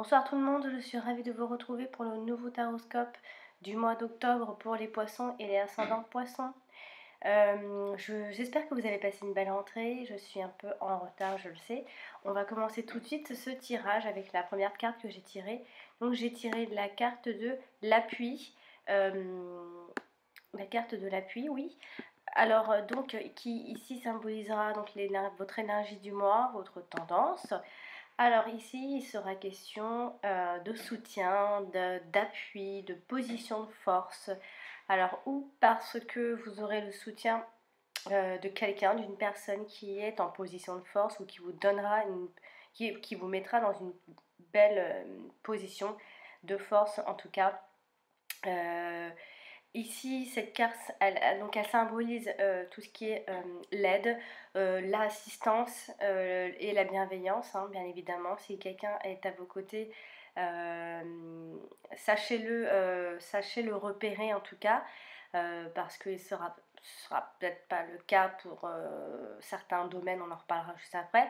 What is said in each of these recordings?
Bonsoir tout le monde, je suis ravie de vous retrouver pour le nouveau taroscope du mois d'octobre pour les poissons et les ascendants poissons. J'espère que vous avez passé une belle rentrée, je suis un peu en retard, je le sais. On va commencer tout de suite ce tirage avec la première carte que j'ai tirée. Donc j'ai tiré la carte de l'appui, la carte de l'appui, oui. Alors donc qui ici symbolisera donc votre énergie du mois, votre tendance. Alors ici, il sera question de soutien, d'appui, de position de force. Alors ou parce que vous aurez le soutien de quelqu'un, d'une personne qui est en position de force ou qui vous donnera qui vous mettra dans une belle position de force en tout cas. Ici, cette carte, elle symbolise tout ce qui est l'aide, l'assistance et la bienveillance, hein, bien évidemment. Si quelqu'un est à vos côtés, sachez le repérer en tout cas, parce que ce sera peut-être pas le cas pour certains domaines, on en reparlera juste après.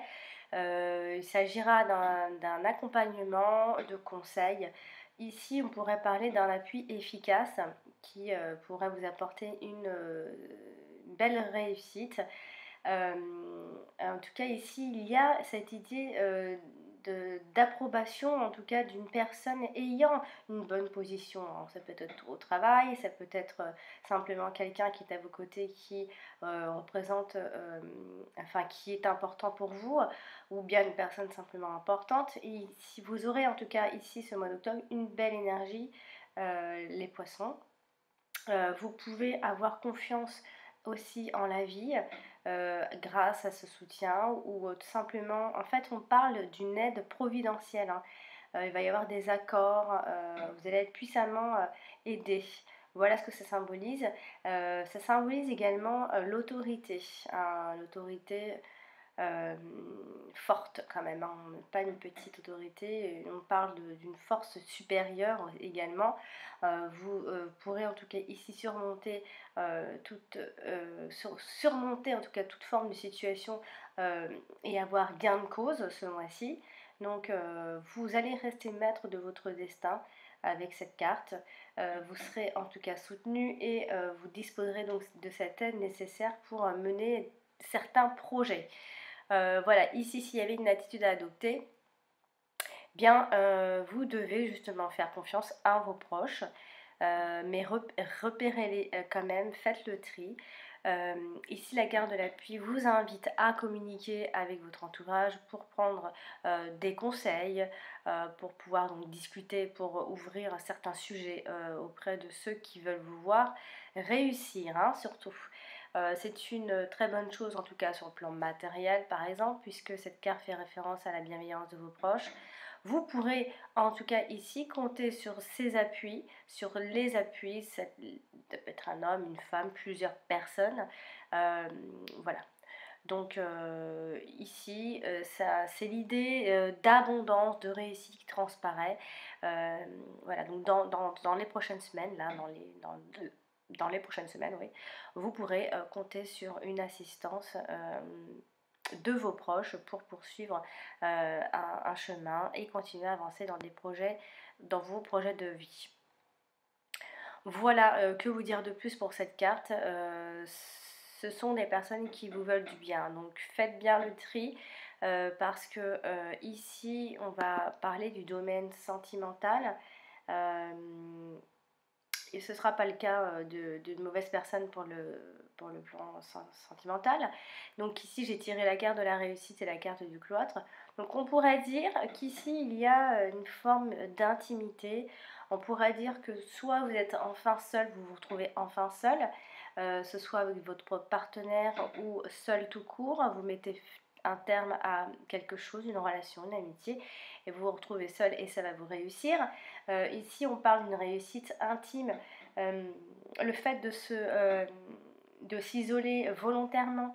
Il s'agira d'un accompagnement, de conseils. Ici, on pourrait parler d'un appui efficace qui pourrait vous apporter une belle réussite. En tout cas, ici, il y a cette idée d'approbation, en tout cas, d'une personne ayant une bonne position. Alors, ça peut être au travail, ça peut être simplement quelqu'un qui est à vos côtés, qui représente, enfin, qui est important pour vous, ou bien une personne simplement importante. Et si vous aurez, en tout cas, ici, ce mois d'octobre, une belle énergie, les poissons. Vous pouvez avoir confiance aussi en la vie grâce à ce soutien ou tout simplement, en fait on parle d'une aide providentielle, hein. Il va y avoir des accords, vous allez être puissamment aidé. Voilà ce que ça symbolise. Ça symbolise également l'autorité, hein, l'autorité euh, forte quand même, hein. Pas une petite autorité, on parle d'une force supérieure également. Vous pourrez en tout cas ici surmonter surmonter en tout cas toute forme de situation et avoir gain de cause ce mois-ci. Donc vous allez rester maître de votre destin avec cette carte. Vous serez en tout cas soutenu et vous disposerez donc de cette aide nécessaire pour mener certains projets. Voilà, ici, s'il y avait une attitude à adopter, bien, vous devez justement faire confiance à vos proches, mais repérez-les quand même, faites le tri. Ici, la carte de l'appui vous invite à communiquer avec votre entourage pour prendre des conseils, pour pouvoir donc discuter, pour ouvrir certains sujets auprès de ceux qui veulent vous voir réussir, hein, surtout. C'est une très bonne chose, en tout cas sur le plan matériel par exemple, puisque cette carte fait référence à la bienveillance de vos proches. Vous pourrez en tout cas ici compter sur ces appuis, sur les appuis, ça peut être un homme, une femme, plusieurs personnes. Voilà. Donc ici, c'est l'idée d'abondance, de réussite qui transparaît. Voilà, donc dans les prochaines semaines, là, dans les prochaines semaines, oui, vous pourrez compter sur une assistance de vos proches pour poursuivre un chemin et continuer à avancer dans des projets, dans vos projets de vie. Voilà, que vous dire de plus pour cette carte. Ce sont des personnes qui vous veulent du bien, donc faites bien le tri parce que ici on va parler du domaine sentimental. Et ce ne sera pas le cas de mauvaises personnes pour le plan sentimental. Donc ici j'ai tiré la carte de la réussite et la carte du cloître. Donc on pourrait dire qu'ici il y a une forme d'intimité. On pourrait dire que soit vous êtes enfin seul, vous vous retrouvez enfin seul, ce soit avec votre partenaire ou seul tout court, vous mettez un terme à quelque chose, une relation, une amitié, et vous vous retrouvez seul et ça va vous réussir. Ici, on parle d'une réussite intime. Le fait de s'isoler volontairement,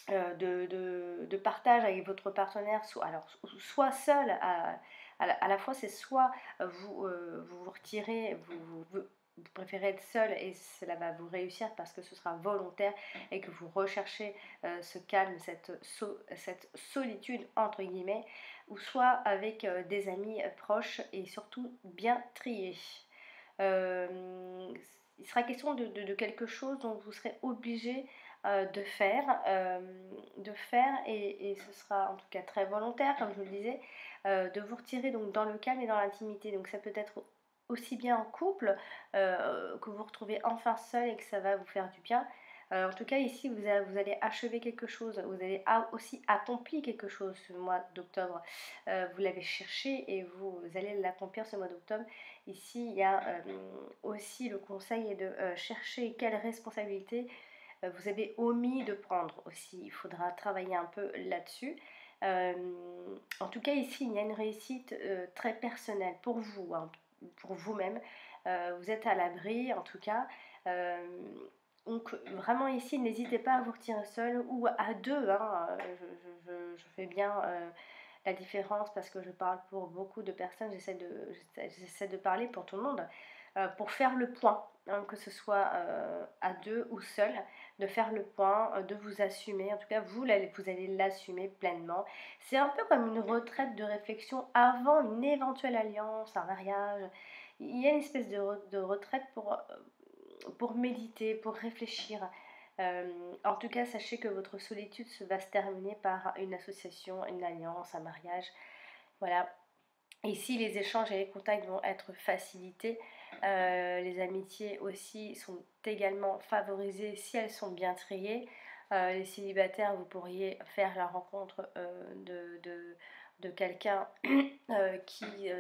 de partage avec votre partenaire, soit seul, à la fois c'est soit vous vous retirez, vous préférez être seul et cela va vous réussir parce que ce sera volontaire et que vous recherchez ce calme, cette solitude entre guillemets, ou soit avec des amis proches et surtout bien triés. Euh, il sera question de quelque chose dont vous serez obligé de faire et ce sera en tout cas très volontaire, comme je vous le disais, de vous retirer donc dans le calme et dans l'intimité. Donc ça peut être aussi bien en couple, que vous vous retrouvez enfin seul et que ça va vous faire du bien. En tout cas, ici, vous allez achever quelque chose, vous avez aussi accompli quelque chose ce mois d'octobre. Vous l'avez cherché et vous allez l'accomplir ce mois d'octobre. Ici, il y a aussi le conseil est de chercher quelle responsabilité vous avez omis de prendre aussi. Il faudra travailler un peu là-dessus. En tout cas, ici, il y a une réussite très personnelle pour vous, hein, pour vous-même. Vous êtes à l'abri, en tout cas. Euh, donc, vraiment, ici, n'hésitez pas à vous retirer seul ou à deux. Hein, je fais bien la différence parce que je parle pour beaucoup de personnes. J'essaie de parler pour tout le monde. Pour faire le point, hein, que ce soit à deux ou seul, de faire le point, de vous assumer. En tout cas, vous allez l'assumer pleinement. C'est un peu comme une retraite de réflexion avant une éventuelle alliance, un mariage. Il y a une espèce de retraite pour méditer, pour réfléchir. En tout cas, sachez que votre solitude va se terminer par une association, une alliance, un mariage. Voilà. Ici, les échanges et les contacts vont être facilités. Les amitiés aussi sont également favorisées si elles sont bien triées. Les célibataires, vous pourriez faire la rencontre de quelqu'un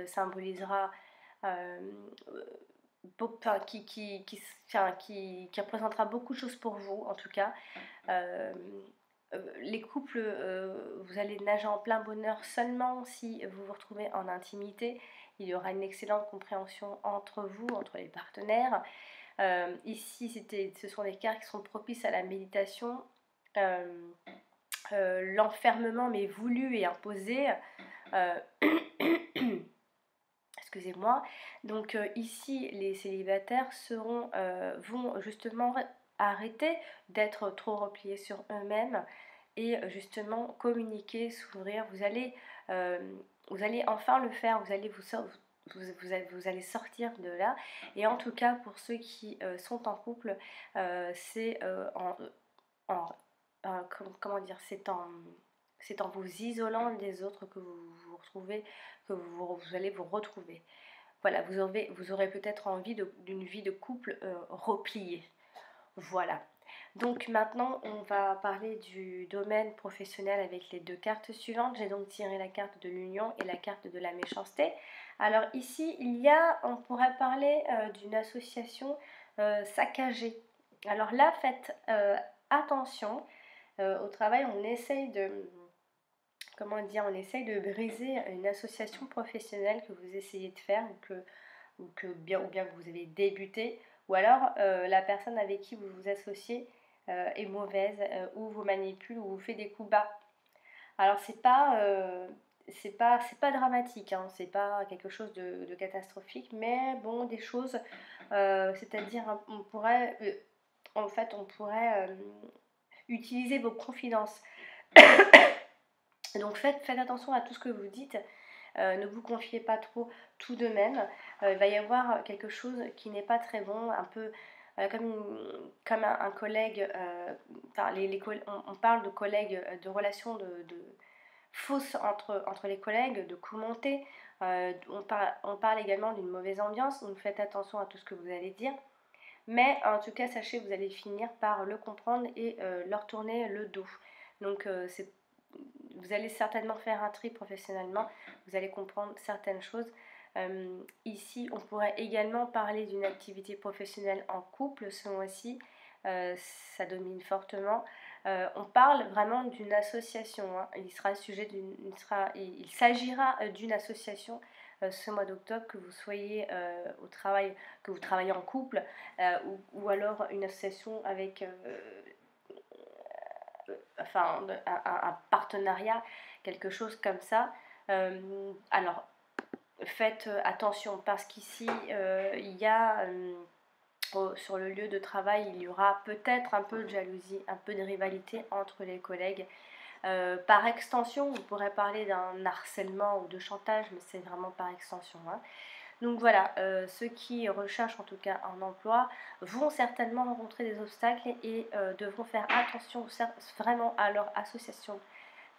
symbolisera euh, qui représentera beaucoup de choses pour vous en tout cas. Euh, les couples, vous allez nager en plein bonheur seulement si vous vous retrouvez en intimité. Il y aura une excellente compréhension entre vous, entre les partenaires. Ici, ce sont des cartes qui sont propices à la méditation. L'enfermement mais voulu et imposé. Euh, Excusez-moi. Donc ici, les célibataires vont justement arrêter d'être trop repliés sur eux-mêmes et justement communiquer, s'ouvrir. Euh, vous allez enfin le faire. Vous allez sortir de là. Et en tout cas, pour ceux qui sont en couple, c'est comment dire, c'est en vous isolant des autres que vous retrouvez, vous allez vous retrouver. Voilà, vous aurez peut-être envie d'une vie de couple repliée. Voilà. Donc maintenant, on va parler du domaine professionnel avec les deux cartes suivantes. J'ai donc tiré la carte de l'union et la carte de la méchanceté. Alors ici, on pourrait parler d'une association saccagée. Alors là, faites attention. Au travail, on essaye on essaye de briser une association professionnelle que vous essayez de faire ou bien que vous avez débuté, ou alors la personne avec qui vous vous associez est mauvaise, ou vous manipule, ou vous fait des coups bas. Alors c'est pas dramatique, hein, c'est pas quelque chose de catastrophique, mais bon, des choses, c'est-à-dire on pourrait utiliser vos confidences. Donc faites attention à tout ce que vous dites. Ne vous confiez pas trop tout de même. Il va y avoir quelque chose qui n'est pas très bon, un peu comme un collègue. On parle de collègues, de relations de fausses entre les collègues, de commenter. On parle également d'une mauvaise ambiance, donc faites attention à tout ce que vous allez dire. Mais en tout cas, sachez que vous allez finir par le comprendre et leur tourner le dos. Donc vous allez certainement faire un tri professionnellement, vous allez comprendre certaines choses. Ici, on pourrait également parler d'une activité professionnelle en couple ce mois-ci. Ça domine fortement. On parle vraiment d'une association. Hein. Il s'agira d'une association ce mois d'octobre, que vous soyez au travail, que vous travaillez en couple, ou alors une association avec un partenariat, quelque chose comme ça. Alors, faites attention parce qu'ici, il y a sur le lieu de travail, il y aura peut-être un peu de jalousie, un peu de rivalité entre les collègues. Par extension, on pourrait parler d'un harcèlement ou de chantage, mais c'est vraiment par extension, hein. Donc voilà, ceux qui recherchent en tout cas un emploi vont certainement rencontrer des obstacles et devront faire attention vraiment à leur association.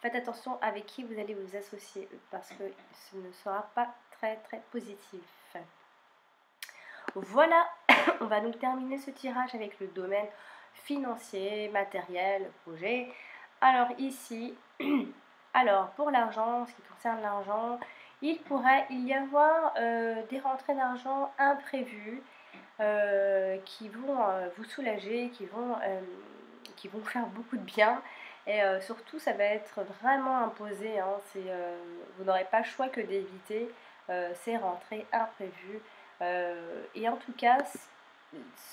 Faites attention avec qui vous allez vous associer parce que ce ne sera pas très très positif. Voilà, on va donc terminer ce tirage avec le domaine financier, matériel, projet. Alors ici, alors pour l'argent, ce qui concerne l'argent, il pourrait y avoir des rentrées d'argent imprévues qui vont vous soulager, qui vont faire beaucoup de bien. Et surtout, ça va être vraiment imposé, hein, vous n'aurez pas le choix que d'éviter ces rentrées imprévues. Et en tout cas,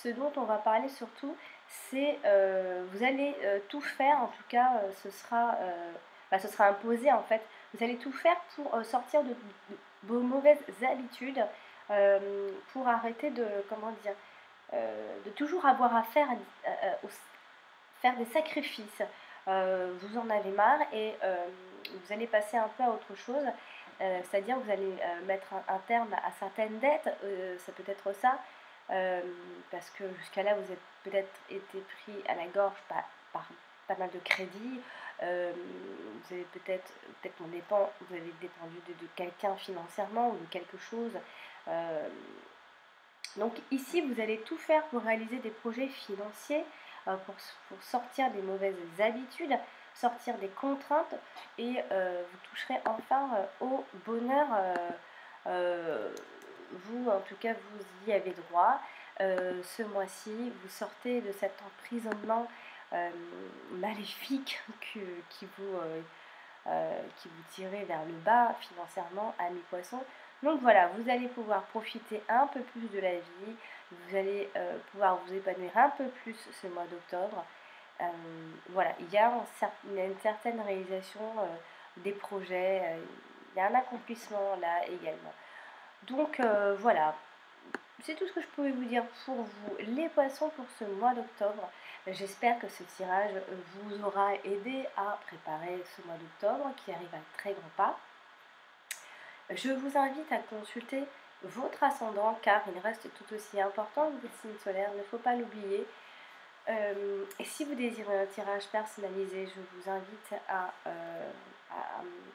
ce dont on va parler surtout, c'est vous allez tout faire, en tout cas, ce sera imposé en fait. Vous allez tout faire pour sortir de vos mauvaises habitudes, pour arrêter de, comment dire, de toujours avoir à faire, faire des sacrifices. Vous en avez marre et vous allez passer un peu à autre chose. C'est-à-dire vous allez mettre un terme à certaines dettes, ça peut être ça, parce que jusqu'à là vous êtes peut-être été pris à la gorge par pas mal de crédits, vous avez peut-être vous avez dépendu de quelqu'un financièrement ou de quelque chose. euh, donc ici vous allez tout faire pour réaliser des projets financiers, pour sortir des mauvaises habitudes, sortir des contraintes et vous toucherez enfin au bonheur. Vous, en tout cas, vous y avez droit. Ce mois-ci, vous sortez de cet emprisonnement maléfique qui vous tirait vers le bas financièrement, amis poissons. Donc voilà, vous allez pouvoir profiter un peu plus de la vie, vous allez pouvoir vous épanouir un peu plus ce mois d'octobre. Voilà, il y a une certaine réalisation des projets, il y a un accomplissement là également. Donc voilà, c'est tout ce que je pouvais vous dire pour vous, les poissons, pour ce mois d'octobre. J'espère que ce tirage vous aura aidé à préparer ce mois d'octobre qui arrive à très grands pas. Je vous invite à consulter votre ascendant car il reste tout aussi important que votre signe solaire, il ne faut pas l'oublier. Et si vous désirez un tirage personnalisé, je vous invite à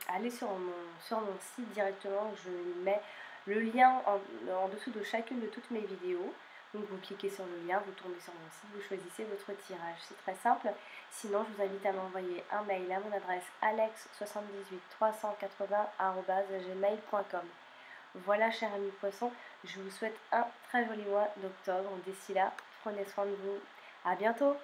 aller sur mon site directement. Je mets le lien en dessous de chacune de toutes mes vidéos. Donc vous cliquez sur le lien, vous tombez sur mon site, vous choisissez votre tirage. C'est très simple. Sinon, je vous invite à m'envoyer un mail à mon adresse alex78380@gmail.com. Voilà, chers amis poissons, je vous souhaite un très joli mois d'octobre. D'ici là, prenez soin de vous. À bientôt!